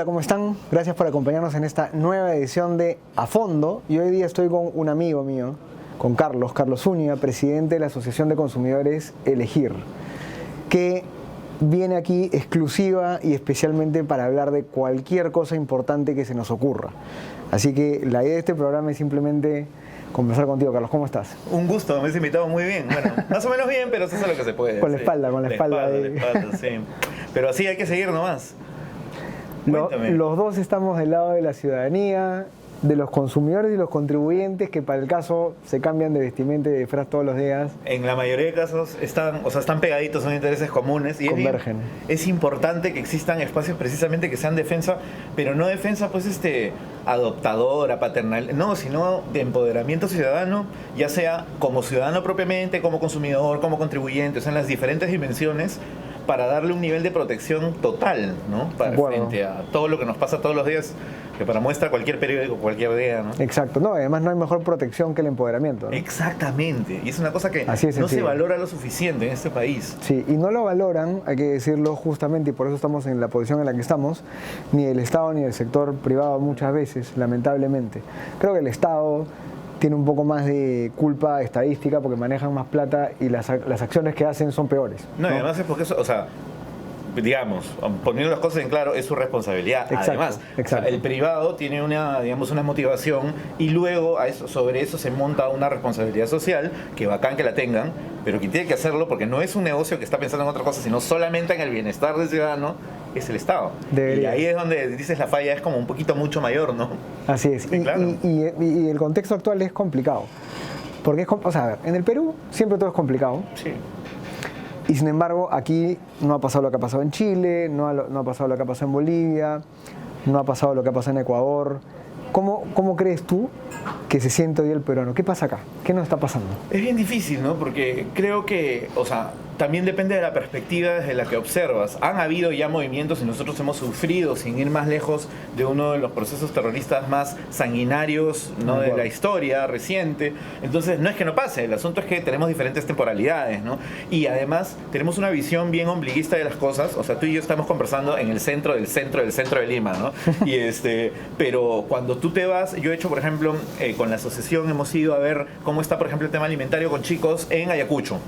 ¿cómo están? Gracias por acompañarnos en esta nueva edición de A Fondo. Y hoy día estoy con un amigo mío, con Carlos Zúñiga, presidente de la Asociación de Consumidores Elegir, que viene aquí exclusiva y especialmente para hablar de cualquier cosa importante que se nos ocurra. Así que la idea de este programa es simplemente conversar contigo. Carlos, ¿cómo estás? Un gusto, me has invitado muy bien. Bueno, más o menos bien, pero se hace lo que se puede. Con la espalda, con la espalda. La espalda, sí. Pero así hay que seguir nomás. Los dos estamos del lado de la ciudadanía, de los consumidores y los contribuyentes que para el caso se cambian de vestimenta y de disfraz todos los días. En la mayoría de casos están pegaditos, son intereses comunes y convergen. Es importante que existan espacios precisamente que sean defensa, pero no defensa pues adoptadora, paternal, no, sino de empoderamiento ciudadano, ya sea como ciudadano propiamente, como consumidor, como contribuyente, o sea, en las diferentes dimensiones, para darle un nivel de protección total, ¿no? Frente a todo lo que nos pasa todos los días, que para muestra cualquier periódico, cualquier día, ¿no? Exacto, no, además no hay mejor protección que el empoderamiento, ¿no? Exactamente, y es una cosa que no se valora lo suficiente en este país. Sí, y no lo valoran, hay que decirlo justamente, y por eso estamos en la posición en la que estamos, ni el Estado ni el sector privado muchas veces, lamentablemente. Creo que el Estado tiene un poco más de culpa estadística porque manejan más plata y las acciones que hacen son peores. No, y además es porque eso, o sea, digamos, poniendo las cosas en claro, es su responsabilidad. Exacto, además, exacto. O sea, el privado tiene una motivación y luego sobre eso se monta una responsabilidad social, que bacán que la tengan, pero quien tiene que hacerlo, porque no es un negocio que está pensando en otra cosa, sino solamente en el bienestar del ciudadano, es el Estado. Debería. Y ahí es donde dices la falla es como un poquito mucho mayor, ¿no? Así es. Sí, claro. Y el contexto actual es complicado. Porque o sea, a ver, en el Perú siempre todo es complicado. Sí. Y sin embargo, aquí no ha pasado lo que ha pasado en Chile, no ha pasado lo que ha pasado en Bolivia, no ha pasado lo que ha pasado en Ecuador. ¿Cómo crees tú que se siente hoy el peruano? ¿Qué pasa acá? ¿Qué nos está pasando? Es bien difícil, ¿no? Porque creo que, o sea, también depende de la perspectiva desde la que observas. Han habido ya movimientos y nosotros hemos sufrido, sin ir más lejos, de uno de los procesos terroristas más sanguinarios, ¿no?, de la historia reciente. Entonces, no es que no pase, el asunto es que tenemos diferentes temporalidades, ¿no? Y además, tenemos una visión bien ombliguista de las cosas. O sea, tú y yo estamos conversando en el centro del centro del centro de Lima, ¿no? Pero cuando tú te vas, yo he hecho, por ejemplo, con la asociación hemos ido a ver cómo está, por ejemplo, el tema alimentario con chicos en Ayacucho.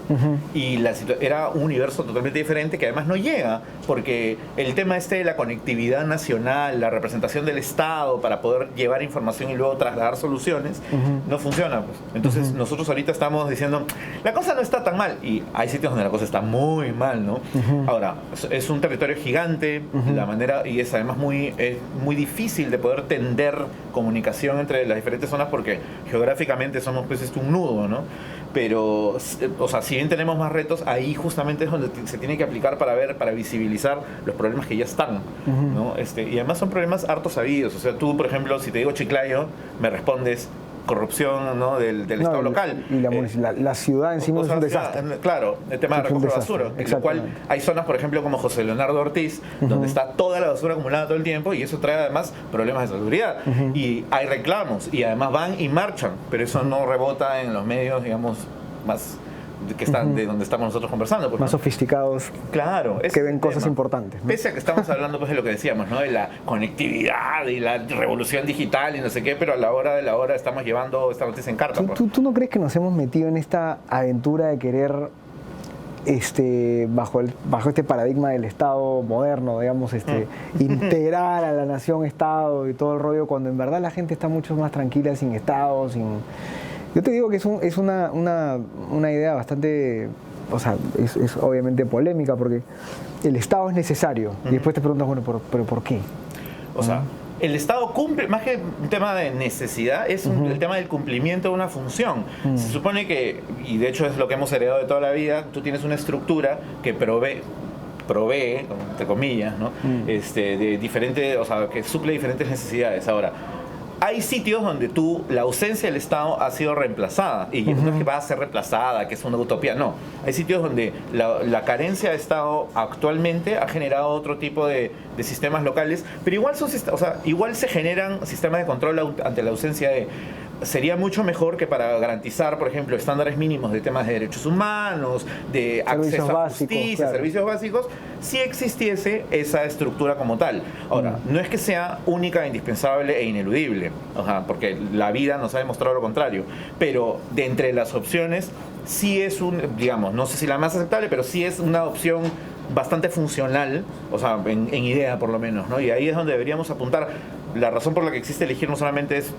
Y la situación era un universo totalmente diferente que además no llega, porque el tema de la conectividad nacional, la representación del Estado para poder llevar información y luego trasladar soluciones, no funciona, pues. Entonces nosotros ahorita estamos diciendo, la cosa no está tan mal, y hay sitios donde la cosa está muy mal, ¿no? Ahora, es un territorio gigante, la manera, y es además muy difícil de poder tender comunicación entre las diferentes zonas porque geográficamente somos pues un nudo, ¿no? Pero, o sea, si bien tenemos más retos, ahí justamente es donde se tiene que aplicar para visibilizar los problemas que ya están, ¿no? Y además son problemas harto sabidos. O sea, tú, por ejemplo, si te digo Chiclayo, me respondes corrupción, ¿no?, del Estado local. Y la ciudad en sí misma es un desastre. Claro, el tema de recoger basura, en lo cual hay zonas, por ejemplo, como José Leonardo Ortiz, donde está toda la basura acumulada todo el tiempo y eso trae además problemas de seguridad. Y hay reclamos y además van y marchan, pero eso no rebota en los medios, digamos, más que están de donde estamos nosotros conversando, pues, más sofisticados, claro, que ven cosas importantes, ¿no? Pese a que estamos hablando pues de lo que decíamos, ¿no?, de la conectividad y la revolución digital y no sé qué, pero a la hora de la hora estamos llevando esta noticia en carta. ¿Tú no crees que nos hemos metido en esta aventura de querer bajo este paradigma del Estado moderno, digamos, integrar a la nación Estado y todo el rollo, cuando en verdad la gente está mucho más tranquila sin Estado, Yo te digo que es una idea bastante, o sea, es obviamente polémica porque el Estado es necesario. Y después te preguntas, bueno, ¿pero por qué? O sea, el Estado cumple, más que un tema de necesidad, es el tema del cumplimiento de una función. Se supone que, y de hecho es lo que hemos heredado de toda la vida, tú tienes una estructura que provee, entre comillas, ¿no?, de diferentes, o sea, que suple diferentes necesidades. Ahora, hay sitios donde la ausencia del Estado ha sido reemplazada, y no es que va a ser reemplazada, que es una utopía, no. Hay sitios donde la carencia de Estado actualmente ha generado otro tipo de sistemas locales, pero igual igual se generan sistemas de control ante la ausencia de... sería mucho mejor que para garantizar, por ejemplo, estándares mínimos de temas de derechos humanos, de Servicios acceso a básicos, justicia, claro. servicios básicos, si existiese esa estructura como tal. Ahora, no es que sea única, indispensable e ineludible, o sea, porque la vida nos ha demostrado lo contrario, pero de entre las opciones, sí es digamos, no sé si la más aceptable, pero sí es una opción bastante funcional, o sea, en idea por lo menos, ¿no? Y ahí es donde deberíamos apuntar. La razón por la que existe Elegir no solamente es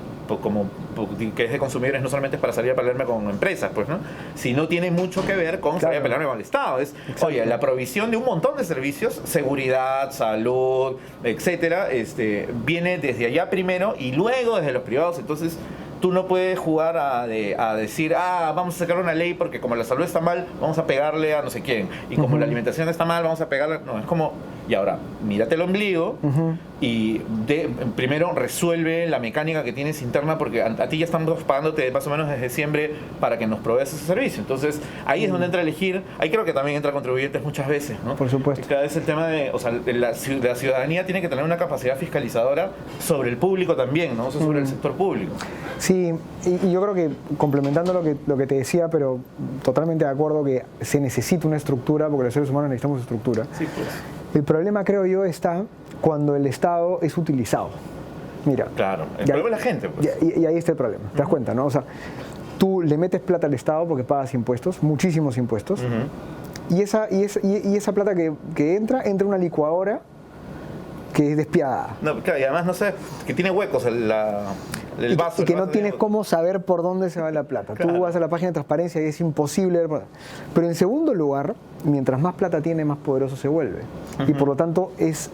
que es de consumidores, no solamente es para salir a pelearme con empresas, pues, ¿no? Sino tiene mucho que ver con salir a pelearme con el Estado. Oye, la provisión de un montón de servicios, seguridad, salud, etcétera, viene desde allá primero y luego desde los privados. Entonces, tú no puedes jugar a decir, vamos a sacar una ley porque como la salud está mal, vamos a pegarle a no sé quién. Y como la alimentación está mal, vamos a pegarle. No, es como, y ahora, mírate el ombligo y primero resuelve la mecánica que tienes interna, porque a ti ya estamos pagándote más o menos desde diciembre para que nos proveas ese servicio. Entonces, ahí es donde entra Elegir. Ahí creo que también entra Contribuyentes muchas veces, ¿no? Por supuesto. Y cada vez el tema de, o sea, la ciudadanía tiene que tener una capacidad fiscalizadora sobre el público también, ¿no? O sea, sobre el sector público. Sí, y yo creo que complementando lo que te decía, pero totalmente de acuerdo que se necesita una estructura, porque los seres humanos necesitamos estructura. Sí, pues. El problema, creo yo, está cuando el Estado es utilizado. Mira. Claro, el problema es la gente, pues. Y ahí está el problema, ¿te das cuenta, no? O sea, tú le metes plata al Estado porque pagas impuestos, muchísimos impuestos, y esa plata que entra en una licuadora que es despiadada. No, claro, y además no sé, que tiene huecos el vaso. Y que no tienes cómo saber por dónde se va la plata. Claro. Tú vas a la página de transparencia y es imposible ver. Pero en segundo lugar, mientras más plata tiene, más poderoso se vuelve. Y por lo tanto es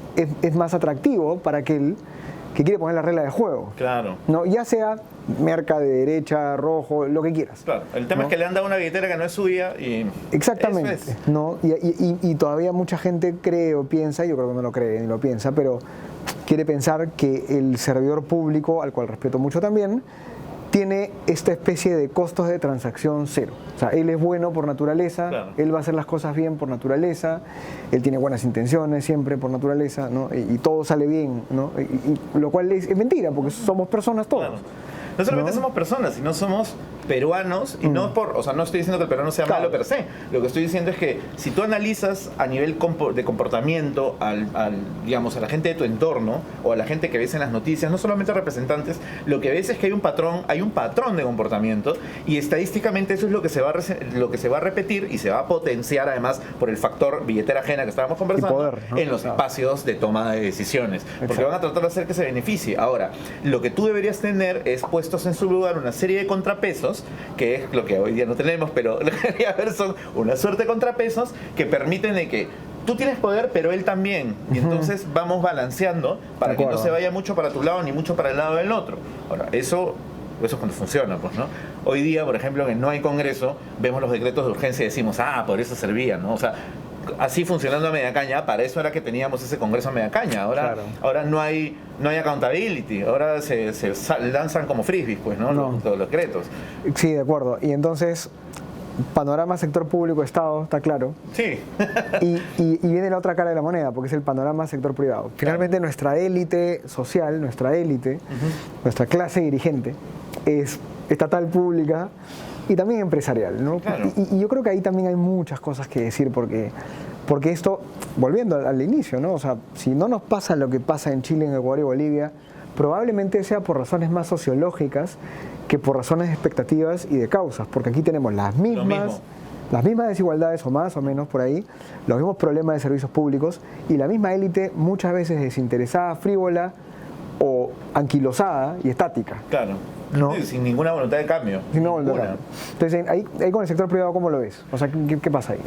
más atractivo para aquel que quiere poner la regla de juego. Claro. ¿No? Ya sea merca de derecha, rojo, lo que quieras. Claro, el tema es que le han dado una billetera que no es suya y... Exactamente. Eso es. ¿No? Y todavía mucha gente cree o piensa, yo creo que no lo cree ni lo piensa, pero quiere pensar que el servidor público, al cual respeto mucho también, tiene esta especie de costos de transacción cero. O sea, él es bueno por naturaleza, claro. Él va a hacer las cosas bien por naturaleza, él tiene buenas intenciones siempre por naturaleza, ¿no? Y todo sale bien, ¿no? Lo cual es mentira, porque somos personas todos. Claro. No solamente somos personas, sino somos peruanos, y no o sea, no estoy diciendo que el peruano sea malo per se. Lo que estoy diciendo es que si tú analizas a nivel de comportamiento digamos, a la gente de tu entorno o a la gente que ves en las noticias, no solamente a representantes, lo que ves es que hay un patrón de comportamiento, y estadísticamente eso es lo que se va a repetir y se va a potenciar además por el factor billetera ajena que estábamos conversando, poder, ¿no? en los espacios de toma de decisiones. Porque van a tratar de hacer que se beneficie. Ahora, lo que tú deberías tener es puestos en su lugar una serie de contrapesos, que es lo que hoy día no tenemos, pero lo que debería haber son una suerte de contrapesos que permiten de que tú tienes poder, pero él también. Y entonces vamos balanceando para que no se vaya mucho para tu lado ni mucho para el lado del otro. Ahora, eso es cuando funciona, pues, ¿no? Hoy día, por ejemplo, que no hay Congreso, vemos los decretos de urgencia y decimos, por eso servía, ¿no? O sea, así funcionando a media caña, para eso era que teníamos ese Congreso a media caña. Ahora no hay accountability, ahora se lanzan como frisbees, pues, ¿no? Los decretos. Sí, de acuerdo. Y entonces, panorama sector público, Estado, está claro. Sí. y viene la otra cara de la moneda, porque es el panorama sector privado. Finalmente, nuestra élite social, nuestra élite, nuestra clase dirigente, es estatal, pública y también empresarial, ¿no? Claro. Y yo creo que ahí también hay muchas cosas que decir, porque esto, volviendo al inicio, ¿no? O sea, si no nos pasa lo que pasa en Chile, en Ecuador y Bolivia, probablemente sea por razones más sociológicas que por razones de expectativas y de causas, porque aquí tenemos las mismas desigualdades, o más o menos por ahí, los mismos problemas de servicios públicos y la misma élite muchas veces desinteresada, frívola o anquilosada y estática. Claro. ¿No? Sin ninguna voluntad de cambio. Sin ninguna voluntad de cambio. Entonces, ahí con el sector privado, ¿cómo lo ves? O sea, ¿qué pasa ahí?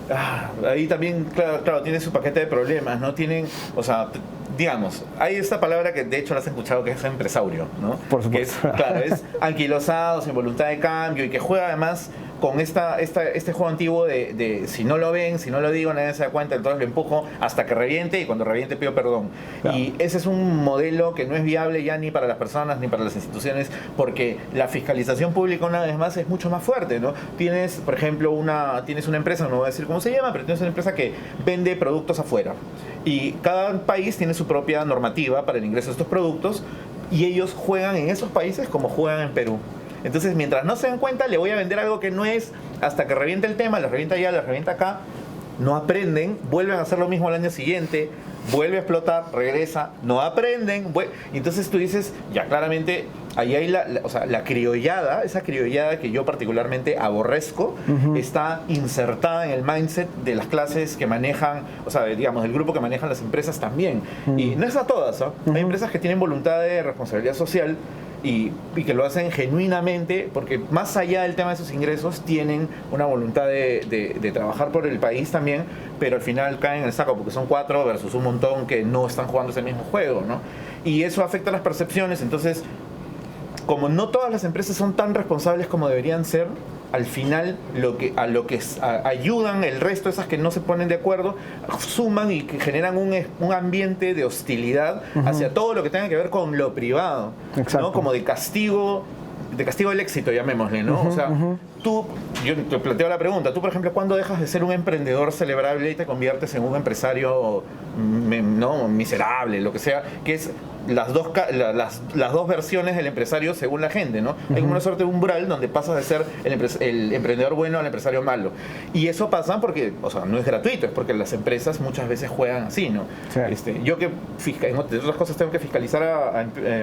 Ahí también, claro, tiene su paquete de problemas, ¿no? Tienen, o sea, digamos, hay esta palabra que de hecho la has escuchado, que es empresario, ¿no? Por supuesto. Que es anquilosado, sin voluntad de cambio, y que juega además con este juego antiguo de si no lo ven, si no lo digo, nadie se da cuenta, entonces lo empujo hasta que reviente, y cuando reviente pido perdón. Claro. Y ese es un modelo que no es viable ya ni para las personas ni para las instituciones, porque la fiscalización pública, una vez más, es mucho más fuerte, ¿no? Tienes, por ejemplo, tienes una empresa, no voy a decir cómo se llama, pero tienes una empresa que vende productos afuera. Y cada país tiene su propia normativa para el ingreso de estos productos, y ellos juegan en esos países como juegan en Perú. Entonces, mientras no se den cuenta, le voy a vender algo que no es, hasta que reviente el tema, les revienta allá, les revienta acá, no aprenden, vuelven a hacer lo mismo al año siguiente, vuelve a explotar, regresa, no aprenden, y entonces tú dices, ya claramente, ahí hay la criollada, esa criollada que yo particularmente aborrezco, está insertada en el mindset de las clases que manejan, o sea, digamos, del grupo que manejan las empresas también. Y no es a todas, ¿no? Hay empresas que tienen voluntad de responsabilidad social, y que lo hacen genuinamente, porque más allá del tema de sus ingresos, tienen una voluntad de trabajar por el país también, pero al final caen en el saco, porque son 4 versus un montón que no están jugando ese mismo juego, ¿no? Y eso afecta las percepciones. Entonces, como no todas las empresas son tan responsables como deberían ser, al final ayudan el resto, esas que no se ponen de acuerdo, suman y que generan un ambiente de hostilidad hacia todo lo que tenga que ver con lo privado, ¿no? Como de castigo del éxito, llamémosle, ¿no? O sea, yo te planteo la pregunta, tú por ejemplo, ¿cuándo dejas de ser un emprendedor celebrable y te conviertes en un empresario no miserable, lo que sea, que es las dos versiones del empresario según la gente, ¿no? Hay como una suerte de umbral donde pasas de ser el emprendedor bueno al empresario malo. Y eso pasa porque, o sea, no es gratuito, es porque las empresas muchas veces juegan así, ¿no? Sí. Yo que, entre otras cosas, tengo que fiscalizar a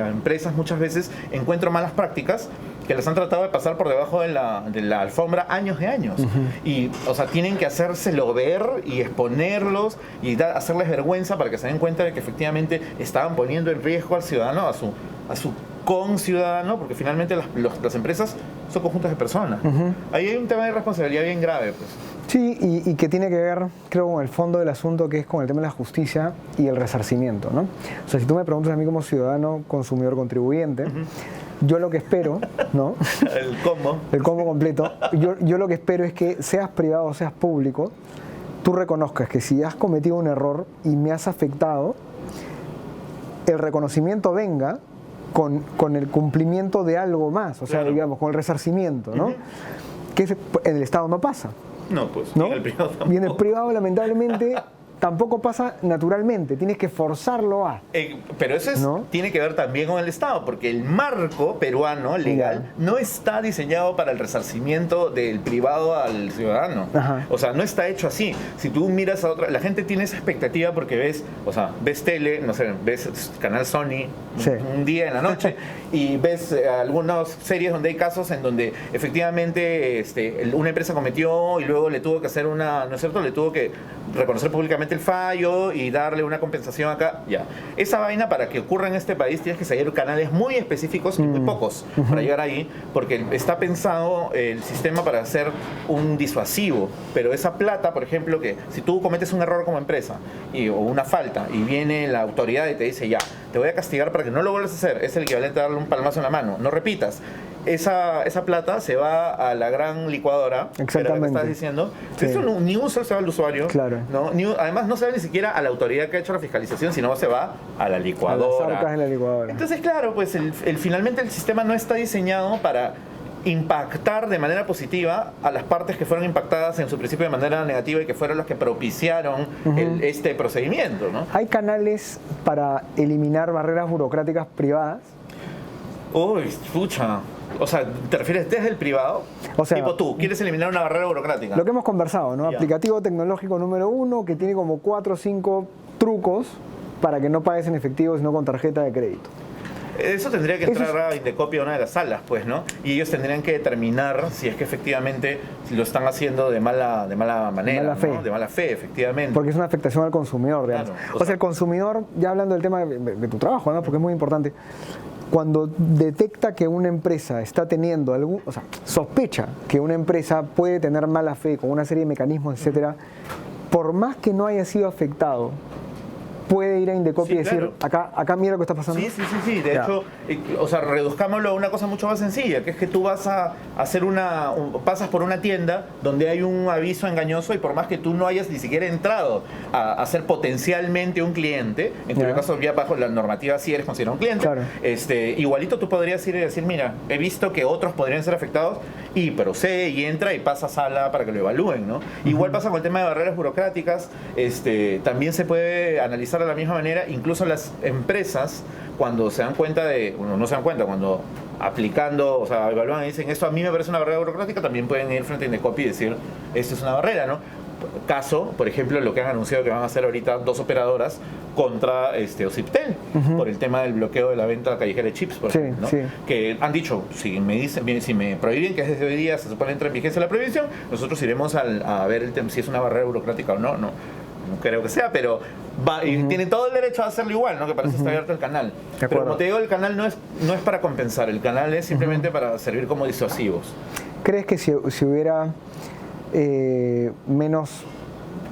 empresas, muchas veces encuentro malas prácticas que las han tratado de pasar por debajo de la alfombra años de años. Y, o sea, tienen que hacérselo ver y exponerlos y hacerles vergüenza para que se den cuenta de que efectivamente estaban poniendo en riesgo al ciudadano, a su conciudadano, porque finalmente las empresas son conjuntos de personas. Ahí hay un tema de responsabilidad bien grave, pues. Sí, y que tiene que ver, creo, con el fondo del asunto, que es con el tema de la justicia y el resarcimiento, ¿no? O sea, si tú me preguntas a mí como ciudadano, consumidor, contribuyente, yo lo que espero, ¿no? El combo completo. Yo lo que espero es que, seas privado o seas público, tú reconozcas que si has cometido un error y me has afectado, el reconocimiento venga con el cumplimiento de algo más, o sea, digamos, con el resarcimiento, ¿no? Que en el Estado no pasa. No, pues, ¿no? Y en el privado tampoco. Y en el privado, lamentablemente, tampoco pasa naturalmente, tienes que forzarlo a. Pero eso tiene que ver también con el Estado, porque el marco peruano legal no está diseñado para el resarcimiento del privado al ciudadano. O sea, no está hecho así. Si tú miras a otra, la gente tiene esa expectativa porque ves tele, no sé, ves canal Sony un día en la noche y ves algunas series donde hay casos en donde efectivamente una empresa cometió y luego le tuvo que hacer ¿no es cierto? Le tuvo que reconocer públicamente el fallo y darle una compensación acá, ya. Esa vaina, para que ocurra en este país, tienes que seguir canales muy específicos y muy pocos para llegar ahí, porque está pensado el sistema para ser un disuasivo, pero esa plata, por ejemplo, que si tú cometes un error como empresa o una falta y viene la autoridad y te dice, ya, te voy a castigar para que no lo vuelvas a hacer, es el equivalente a darle un palmazo en la mano, no repitas. Esa plata se va a la gran licuadora, exactamente, que estás diciendo. Eso ni un sol se va al usuario, ¿no? Además no se va ni siquiera a la autoridad que ha hecho la fiscalización, sino se va a la licuadora. A las arcas de la licuadora. Entonces, claro, pues finalmente el sistema no está diseñado para impactar de manera positiva a las partes que fueron impactadas en su principio de manera negativa y que fueron las que propiciaron este procedimiento, ¿no? ¿Hay canales para eliminar barreras burocráticas privadas? Uy, escucha. O sea, ¿te refieres desde el privado? O sea, tipo tú, ¿quieres eliminar una barrera burocrática? Lo que hemos conversado, ¿no? Aplicativo tecnológico número 1, que tiene como 4 o 5 trucos para que no pagues en efectivo, sino con tarjeta de crédito. Eso tendría que entrar a Indecopia, una de las salas, pues, ¿no? Y ellos tendrían que determinar si es que efectivamente lo están haciendo de mala manera, de mala fe. ¿no? De mala fe, efectivamente. Porque es una afectación al consumidor, digamos. Claro, o sea, el consumidor, ya hablando del tema de tu trabajo, ¿no? Porque es muy importante, cuando detecta que una empresa está teniendo sospecha que una empresa puede tener mala fe con una serie de mecanismos, etcétera, por más que no haya sido afectado, puede ir a Indecopia y decir, acá mira lo que está pasando. Sí. De hecho, reduzcámoslo a una cosa mucho más sencilla, que es que tú vas a hacer pasas por una tienda donde hay un aviso engañoso y por más que tú no hayas ni siquiera entrado a ser potencialmente un cliente, en cuyo caso ya bajo la normativa sí eres considerado un cliente, igualito tú podrías ir y decir, mira, he visto que otros podrían ser afectados y procede y entra y pasa a sala para que lo evalúen, ¿no? Igual pasa con el tema de barreras burocráticas, también se puede analizar de la misma manera, incluso las empresas cuando se dan cuenta cuando aplicando, o sea, evalúan y dicen, esto a mí me parece una barrera burocrática, también pueden ir frente a Indecopi y decir, esto es una barrera, ¿no? Caso, por ejemplo, lo que han anunciado que van a hacer ahorita 2 operadoras contra Ociptel, por el tema del bloqueo de la venta callejera de chips, por ejemplo, ¿no? Que han dicho, si me prohíben, que desde hoy día se supone entra en vigencia la prohibición, nosotros iremos a ver el tema, si es una barrera burocrática o no creo que sea, pero y tiene todo el derecho a hacerlo igual, ¿no? Que para eso está abierto el canal. Pero como te digo, el canal no es para compensar, el canal es simplemente para servir como disuasivos. ¿Crees que si hubiera menos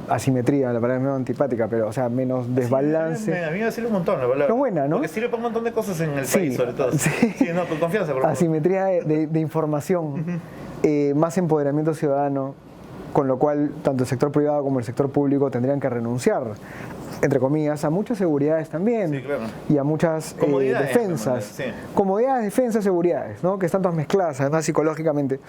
asimetría, la palabra es menos antipática, pero o sea, menos desbalance? A mí me sirve un montón la palabra. Es buena, ¿no? Porque sirve para un montón de cosas en el país, sobre todo. Sí, no, con confianza, por favor. Asimetría de información, más empoderamiento ciudadano, con lo cual tanto el sector privado como el sector público tendrían que renunciar, entre comillas, a muchas seguridades también, sí, claro, y a muchas defensas. Sí. Comodidades, defensas, seguridades, ¿no? Que están todas mezcladas, además psicológicamente.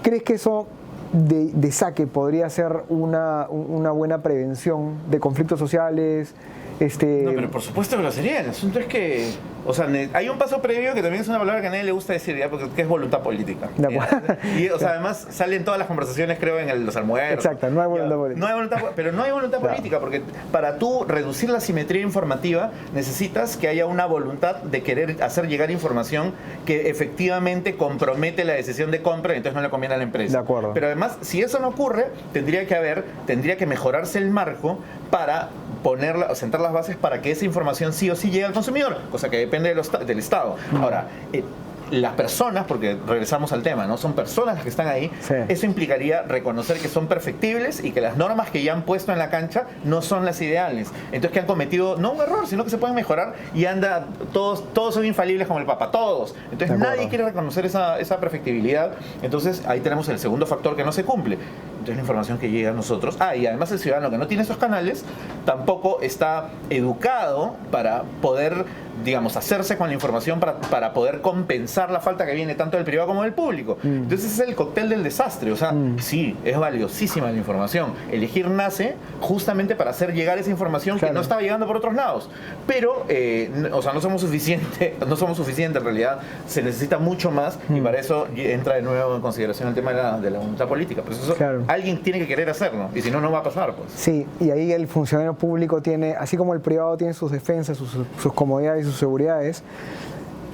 ¿Crees que eso de saque podría ser una buena prevención de conflictos sociales? No, pero por supuesto que lo sería. El asunto es que, o sea, hay un paso previo que también es una palabra que a nadie le gusta decir, ¿ya? Porque es voluntad política. Y, o sea, además salen todas las conversaciones, creo, en los almuerzos. Exacto, no hay voluntad política. No hay voluntad, pero no hay voluntad política, porque para tú reducir la simetría informativa necesitas que haya una voluntad de querer hacer llegar información que efectivamente compromete la decisión de compra y entonces no le conviene a la empresa. De acuerdo. Pero además, si eso no ocurre, tendría que mejorarse el marco para sentar las bases para que esa información sí o sí llegue al consumidor, cosa que depende del Estado. Ahora, las personas, porque regresamos al tema, ¿no? Son personas las que están ahí. Sí. Eso implicaría reconocer que son perfectibles y que las normas que ya han puesto en la cancha no son las ideales. Entonces que han cometido no un error, sino que se pueden mejorar y todos son infalibles como el Papa, todos. Entonces nadie quiere reconocer esa perfectibilidad. Entonces ahí tenemos el segundo factor que no se cumple. Entonces la información que llega a nosotros. Y además el ciudadano que no tiene esos canales tampoco está educado para poder, digamos, hacerse con la información para poder compensar la falta que viene tanto del privado como del público. Entonces es el cóctel del desastre. O sea, sí, es valiosísima la información. Elegir nace justamente para hacer llegar esa información que no estaba llegando por otros lados. Pero, o sea, no somos suficientes en realidad. Se necesita mucho más y para eso entra de nuevo en consideración el tema de la voluntad política. Pero eso, alguien tiene que querer hacerlo y si no, no va a pasar, pues. Sí, y ahí el funcionario público tiene, así como el privado tiene sus defensas, sus comodidades y sus seguridades,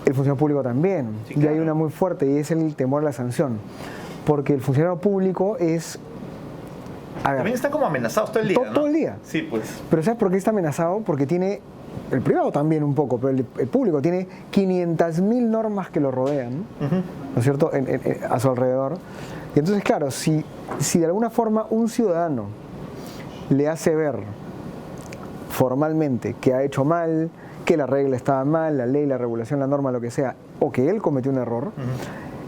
el funcionario público también. Sí, claro. Y hay una muy fuerte y es el temor a la sanción. Porque el funcionario público es... También está como amenazado todo el día, ¿no? Todo el día. Sí, pues. Pero ¿sabes por qué está amenazado? Porque tiene... El privado también un poco, pero el público tiene 500.000 normas que lo rodean, ¿no es cierto?, a su alrededor. Y entonces, claro, si de alguna forma un ciudadano le hace ver formalmente que ha hecho mal, que la regla estaba mal, la ley, la regulación, la norma, lo que sea, o que él cometió un error,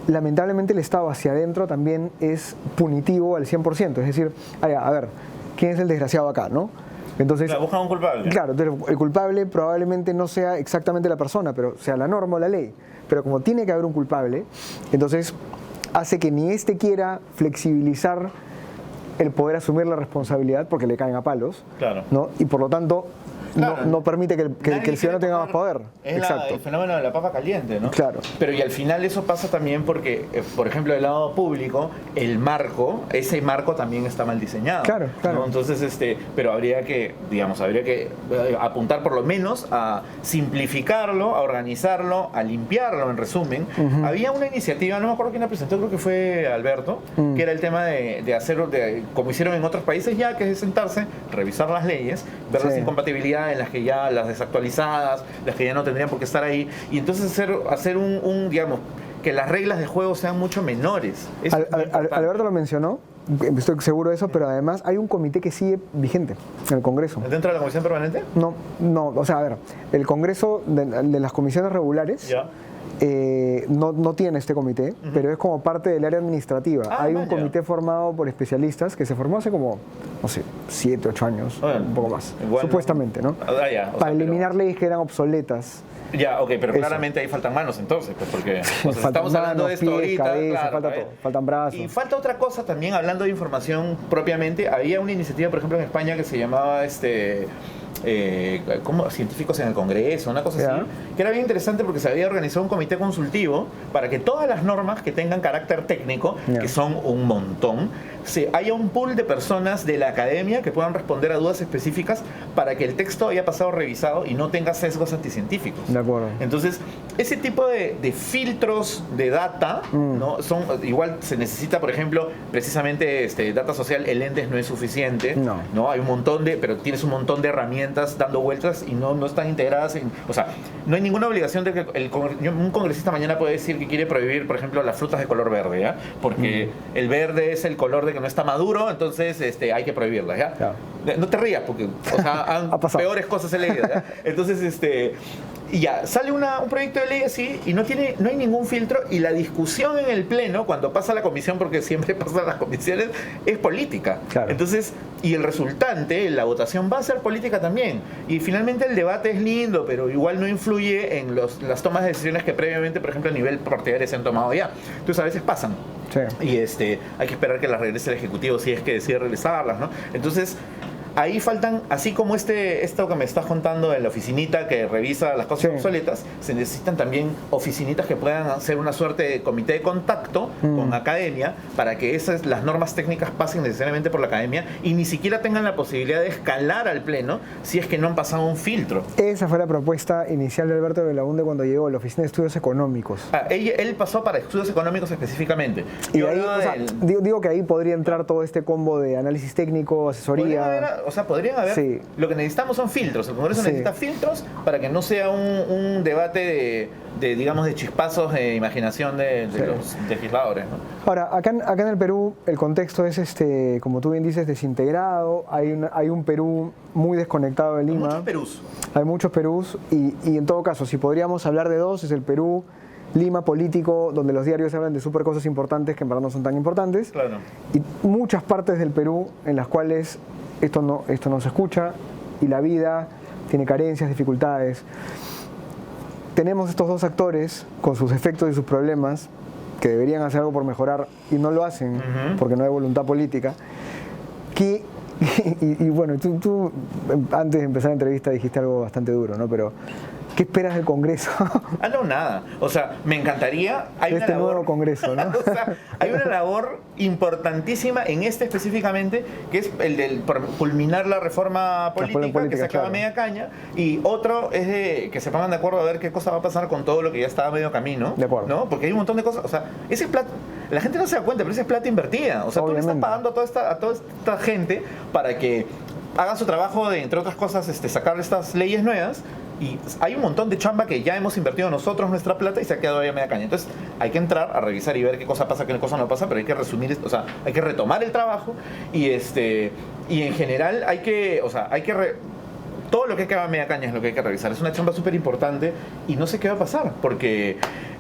lamentablemente el Estado hacia adentro también es punitivo al 100%. Es decir, a ver, ¿quién es el desgraciado acá, no? Entonces, buscan un culpable. Claro, entonces el culpable probablemente no sea exactamente la persona, pero sea la norma o la ley. Pero como tiene que haber un culpable, entonces hace que ni éste quiera flexibilizar el poder asumir la responsabilidad porque le caen a palos, ¿no? Y por lo tanto no permite que el ciudadano tenga más poder. Es el fenómeno de la papa caliente, ¿no? Claro. Pero y al final eso pasa también porque, por ejemplo, del lado público, ese marco también está mal diseñado. Claro. ¿no? Entonces, pero habría que apuntar por lo menos a simplificarlo, a organizarlo, a limpiarlo, en resumen. Había una iniciativa, no me acuerdo quién la presentó, creo que fue Alberto, que era el tema de hacer, como hicieron en otros países ya, que es sentarse, revisar las leyes, ver las incompatibilidades en las que ya, las desactualizadas, las que ya no tendrían por qué estar ahí, y entonces hacer un digamos, que las reglas de juego sean mucho menores. Alberto lo mencionó, estoy seguro de eso, pero además hay un comité que sigue vigente en el Congreso. ¿Dentro de la Comisión Permanente? No, o sea, a ver, el Congreso de las comisiones regulares no tiene este comité, pero es como parte del área administrativa. Hay un comité formado por especialistas que se formó hace como, no sé, 7, 8 años, un poco más, supuestamente, ¿no? Para eliminar leyes que eran obsoletas. Ya, ok, pero claramente ahí faltan manos entonces, pues porque estamos hablando de esto ahorita, cabeza, falta todo, faltan brazos. Y falta otra cosa también, hablando de información propiamente, había una iniciativa, por ejemplo, en España que se llamaba como científicos en el Congreso, una cosa así, que era bien interesante porque se había organizado un comité consultivo para que todas las normas que tengan carácter técnico, que son un montón, haya un pool de personas de la academia que puedan responder a dudas específicas para que el texto haya pasado revisado y no tenga sesgos anticientíficos. De acuerdo. Entonces, ese tipo de filtros de data, ¿no? Igual se necesita, por ejemplo, precisamente data social, el ENDES no es suficiente, ¿no? Hay un montón pero tienes un montón de herramientas dando vueltas y no están integradas o sea, no hay ninguna obligación de que un congresista mañana puede decir que quiere prohibir, por ejemplo, las frutas de color verde, ¿ya? Porque el verde es el color de que no está maduro, entonces hay que prohibirlas, ¿ya? Claro. No te rías, porque, o sea, peores cosas he leído, ¿ya? Entonces, y ya, sale un proyecto de ley así y no hay ningún filtro, y la discusión en el pleno, cuando pasa a la comisión, porque siempre pasa a las comisiones, es política. Claro. Entonces, y el resultante, la votación va a ser política también. Y finalmente el debate es lindo, pero igual no influye en las tomas de decisiones que previamente, por ejemplo, a nivel partidario se han tomado ya. Entonces, a veces pasan. Sí. Y hay que esperar que las regrese el Ejecutivo si es que decide realizarlas, ¿no? Entonces, ahí faltan, así como esto que me estás contando en la oficinita que revisa las cosas obsoletas, se necesitan también oficinitas que puedan hacer una suerte de comité de contacto con academia para que las normas técnicas pasen necesariamente por la academia y ni siquiera tengan la posibilidad de escalar al pleno si es que no han pasado un filtro. Esa fue la propuesta inicial de Alberto Belaunde cuando llegó a la Oficina de Estudios Económicos. Él pasó para estudios económicos específicamente. Y ahí, digo que ahí podría entrar todo este combo de análisis técnico, asesoría. Podrían haber. Sí. Lo que necesitamos son filtros. El Congreso necesita filtros para que no sea un debate digamos, de chispazos de imaginación de los legisladores, ¿no? Ahora, acá en el Perú el contexto es, como tú bien dices, desintegrado. Hay un Perú muy desconectado de Lima. Hay muchos Perús. Y en todo caso, si podríamos hablar de dos, es el Perú Lima político, donde los diarios hablan de súper cosas importantes que en verdad no son tan importantes. Claro. Y muchas partes del Perú en las cuales esto no se escucha y la vida tiene carencias, dificultades. Tenemos estos dos actores con sus efectos y sus problemas que deberían hacer algo por mejorar y no lo hacen porque no hay voluntad política. Y bueno, tú antes de empezar la entrevista dijiste algo bastante duro, ¿no? Pero ¿qué esperas del Congreso? No, nada. O sea, me encantaría. Hay una labor, nuevo Congreso, ¿no? O sea, hay una labor importantísima en específicamente, que es el del culminar la reforma política que se acaba media caña. Y otro es de que se pongan de acuerdo a ver qué cosa va a pasar con todo lo que ya estaba a medio camino. De acuerdo. ¿No? Porque hay un montón de cosas. O sea, ese plata, la gente no se da cuenta, pero esa es plata invertida. O sea, tú le estás pagando a toda esta gente para que hagan su trabajo de, entre otras cosas, sacar estas leyes nuevas. Y hay un montón de chamba que ya hemos invertido nosotros nuestra plata y se ha quedado ahí a media caña. Entonces hay que entrar a revisar y ver qué cosa pasa, qué cosa no pasa, pero hay que resumir, o sea, hay que retomar el trabajo y en general hay que todo lo que queda a media caña es lo que hay que revisar. Es una chamba súper importante y no sé qué va a pasar, porque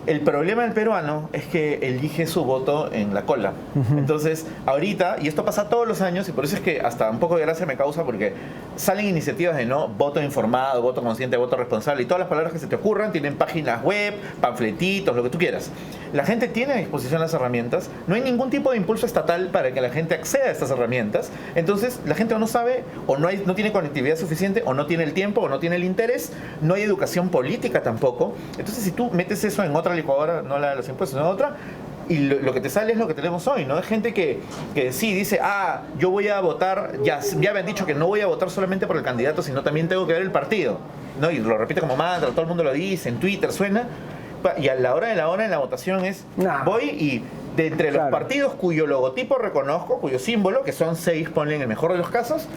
el problema del peruano es que elige su voto en la cola. Entonces, ahorita, y esto pasa todos los años, y por eso es que hasta un poco de gracia me causa, porque salen iniciativas de voto informado, voto consciente, voto responsable, y todas las palabras que se te ocurran, tienen páginas web, panfletitos, lo que tú quieras. La gente tiene a disposición las herramientas, no hay ningún tipo de impulso estatal para que la gente acceda a estas herramientas, entonces la gente o no sabe, o no tiene conectividad suficiente, o no tiene el tiempo, o no tiene el interés, no hay educación política tampoco. Entonces, si tú metes eso en otra licuadora, no la de los impuestos, sino otra, y lo que te sale es lo que tenemos hoy, ¿no? Es gente que sí dice, yo voy a votar, ya me han dicho que no voy a votar solamente por el candidato, sino también tengo que ver el partido, ¿no? Y lo repite como mantra, todo el mundo lo dice, en Twitter suena, y a la hora de la hora en la votación es, voy y de entre los partidos cuyo logotipo reconozco, cuyo símbolo, que son 6, ponle en el mejor de los casos,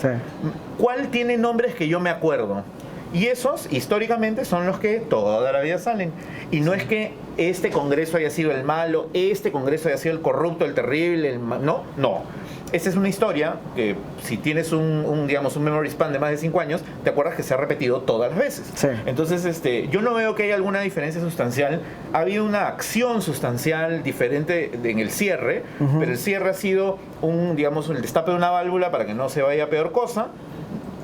¿cuál tiene nombres que yo me acuerdo? Y esos, históricamente, son los que toda la vida salen. Y no es que este Congreso haya sido el malo, este Congreso haya sido el corrupto, el terrible, no. Esta es una historia que, si tienes un memory span de más de 5 años, te acuerdas que se ha repetido todas las veces. Sí. Entonces, yo no veo que haya alguna diferencia sustancial. Ha habido una acción sustancial diferente en el cierre, pero el cierre ha sido el destape de una válvula para que no se vaya a peor cosa.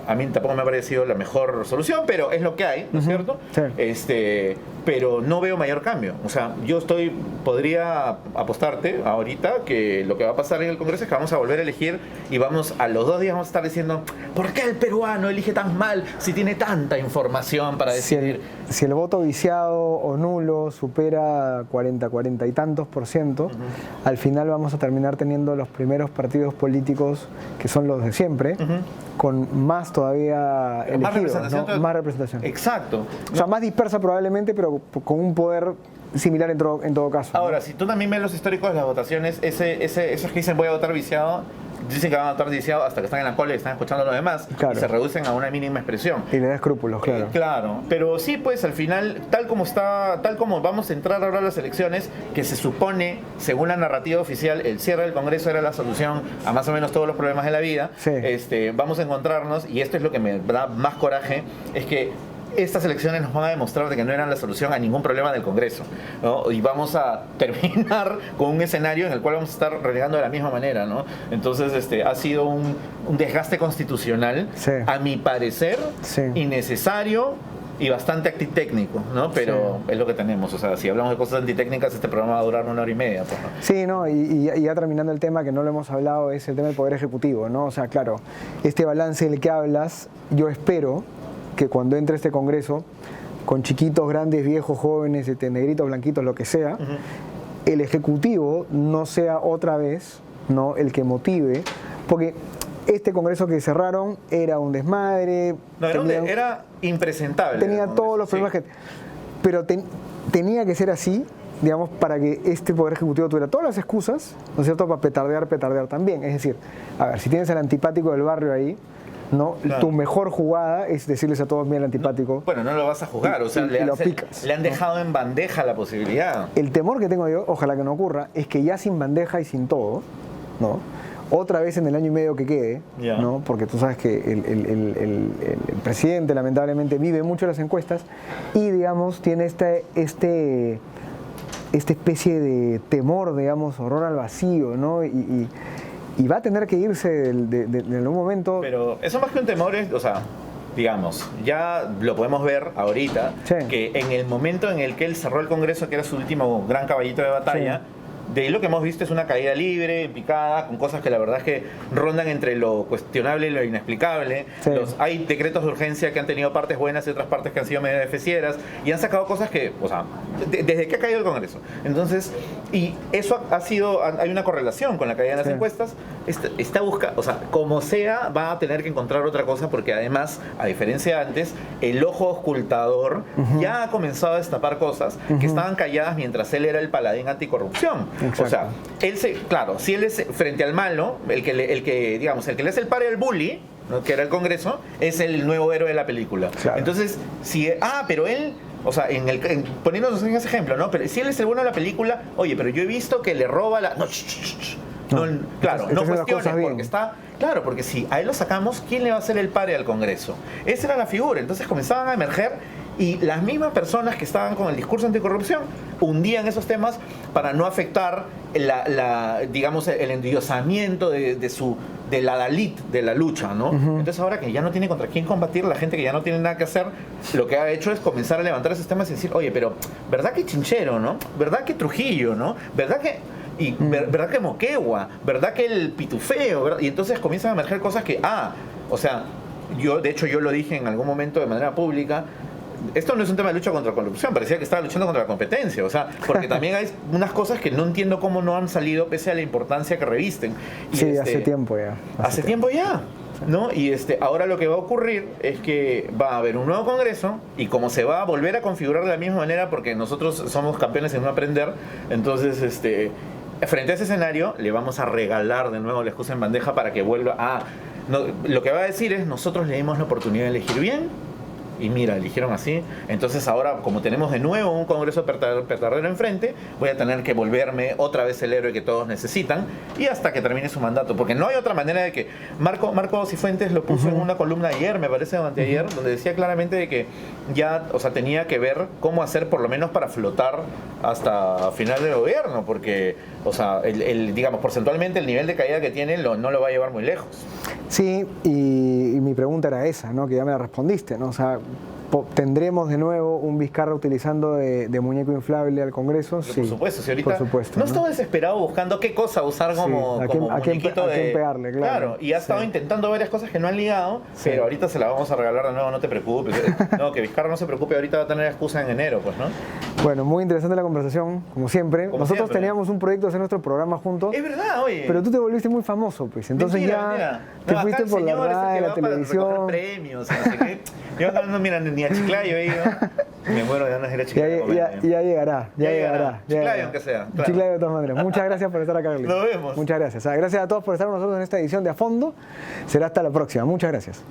A mí tampoco me ha parecido la mejor solución, pero es lo que hay, ¿no es cierto? Sí. Pero no veo mayor cambio. O sea, yo estoy podría apostarte ahorita que lo que va a pasar en el Congreso es que vamos a volver a elegir y vamos a los 2 días vamos a estar diciendo ¿por qué el peruano elige tan mal si tiene tanta información para decidir? Si el voto viciado o nulo supera 40 y tantos %, al final vamos a terminar teniendo los primeros partidos políticos que son los de siempre, con más todavía elegidos, ¿no? Más representación. Exacto. O sea, más dispersa probablemente, pero con un poder similar en todo caso. Ahora, si tú también ves los históricos de las votaciones, esos que dicen voy a votar viciado, dicen que van a votar viciado hasta que están en la cola y están escuchando a los demás, claro, y se reducen a una mínima expresión. Y le da escrúpulos, claro. Claro, pero sí, pues al final, tal como vamos a entrar ahora a las elecciones, que se supone, según la narrativa oficial, el cierre del Congreso era la solución a más o menos todos los problemas de la vida, sí, vamos a encontrarnos, y esto es lo que me da más coraje, es que estas elecciones nos van a demostrar de que no eran la solución a ningún problema del Congreso, ¿no? Y vamos a terminar con un escenario en el cual vamos a estar relegando de la misma manera, ¿no? Entonces ha sido un desgaste constitucional, sí, a mi parecer, sí, innecesario y bastante antitécnico, ¿no? Pero sí, es lo que tenemos. O sea, si hablamos de cosas antitécnicas, este programa va a durar 1 hora y media, pues, ¿no? Sí, no, y ya terminando el tema, que no lo hemos hablado, es el tema del Poder Ejecutivo, ¿no? O sea, claro, este balance del que hablas, yo espero que cuando entre este Congreso, con chiquitos, grandes, viejos, jóvenes, negritos, blanquitos, lo que sea, el Ejecutivo no sea otra vez, ¿no?, el que motive, porque este Congreso que cerraron era un desmadre. No, era impresentable. Tenía todos los problemas, sí, pero tenía que ser así, digamos, para que este Poder Ejecutivo tuviera todas las excusas, ¿no es cierto?, para petardear también. Es decir, a ver, si tienes al antipático del barrio ahí, ¿no? Claro. Tu mejor jugada es decirles a todos, mira el antipático. No, bueno, no lo vas a jugar, o sea, le han dejado en bandeja la posibilidad. El temor que tengo yo, ojalá que no ocurra, es que ya sin bandeja y sin todo, ¿no?, otra vez en el año y medio que quede, ¿no?, porque tú sabes que el presidente lamentablemente vive mucho las encuestas y, digamos, tiene esta especie de temor, digamos, horror al vacío, ¿no? Y va a tener que irse en algún momento. Pero eso más que un temor es, o sea, digamos, ya lo podemos ver ahorita, sí, que en el momento en el que él cerró el Congreso, que era su último gran caballito de batalla, sí, de lo que hemos visto es una caída libre, picada, con cosas que la verdad es que rondan entre lo cuestionable y lo inexplicable. Sí. Hay decretos de urgencia que han tenido partes buenas y otras partes que han sido medio deficieras y han sacado cosas que, o sea, desde que ha caído el Congreso. Entonces, y eso hay una correlación con la caída de las, sí, encuestas. O sea, como sea, va a tener que encontrar otra cosa porque además, a diferencia de antes, el ojo auscultador ya ha comenzado a destapar cosas que estaban calladas mientras él era el paladín anticorrupción. Exacto. O sea, claro, si él es frente al malo, el que le hace el pare al bully, ¿no?, que era el Congreso, es el nuevo héroe de la película. Claro. Entonces, pero él, o sea, poniéndonos en ese ejemplo, ¿no? Pero si él es el bueno de la película, oye, pero yo he visto que le roba la... No, claro, no cuestiones, porque está... Claro, porque si a él lo sacamos, ¿quién le va a hacer el pare al Congreso? Esa era la figura. Entonces comenzaban a emerger y las mismas personas que estaban con el discurso anticorrupción hundían esos temas para no afectar digamos, el endiosamiento de la Dalit de la lucha, ¿no? Entonces ahora que ya no tiene contra quién combatir, la gente que ya no tiene nada que hacer, lo que ha hecho es comenzar a levantar esos temas y decir, oye, pero ¿verdad que Chinchero, no? ¿Verdad que Trujillo, no? ¿Verdad que... ¿verdad que Moquegua? ¿Verdad que el Pitufeo? ¿verdad? Y entonces comienzan a emerger cosas que, o sea, yo lo dije en algún momento de manera pública, esto no es un tema de lucha contra la corrupción, parecía que estaba luchando contra la competencia, o sea, porque también hay unas cosas que no entiendo cómo no han salido pese a la importancia que revisten. Y sí, hace tiempo ya. Hace tiempo ya, ¿no? Y ahora lo que va a ocurrir es que va a haber un nuevo Congreso y como se va a volver a configurar de la misma manera, porque nosotros somos campeones en no aprender, entonces, frente a ese escenario, le vamos a regalar de nuevo la excusa en bandeja para que vuelva lo que va a decir es, nosotros le dimos la oportunidad de elegir bien, y mira, eligieron así. Entonces ahora, como tenemos de nuevo un Congreso petardero enfrente, voy a tener que volverme otra vez el héroe que todos necesitan y hasta que termine su mandato. Porque no hay otra manera de que... Marco Cifuentes lo puso en una columna ayer, me parece, o anteayer, donde decía claramente de que ya, o sea, tenía que ver cómo hacer por lo menos para flotar hasta final del gobierno, porque, o sea, digamos, porcentualmente el nivel de caída que tiene no lo va a llevar muy lejos. Sí, y mi pregunta era esa, ¿no?, que ya me la respondiste, ¿no? O sea, ¿Tendremos de nuevo un Vizcarra utilizando de muñeco inflable al Congreso? Pero Sí, por supuesto, si ahorita por supuesto, no estaba desesperado buscando qué cosa usar como, Sí, como a quién muñequito pegarle, claro. y ha estado Sí. intentando varias cosas que no han ligado, Sí. pero ahorita se la vamos a regalar de nuevo, no te preocupes. No, que Vizcarra no se preocupe, ahorita va a tener excusa en enero, pues, ¿no? Bueno, muy interesante la conversación, como siempre. Como Nosotros siempre. teníamos un proyecto de hacer nuestro programa juntos, Es verdad, oye. pero tú te volviste muy famoso, pues. Entonces Mentira. te No, fuiste acá el por la señor es el radio, que la va para televisión. recoger premios, y no sé qué. Yo acá no, mira, ni a Chiclayo he ido. Me muero de ganas de ir a Ya, Chiclayo. a comer, ya llegará, ya llegará. Chiclayo, aunque sea, claro. Chiclayo de todas maneras. Muchas gracias por estar acá, Carlos. Nos vemos. Muchas gracias. Gracias a todos por estar con nosotros en esta edición de A Fondo. Será hasta la próxima. Muchas gracias.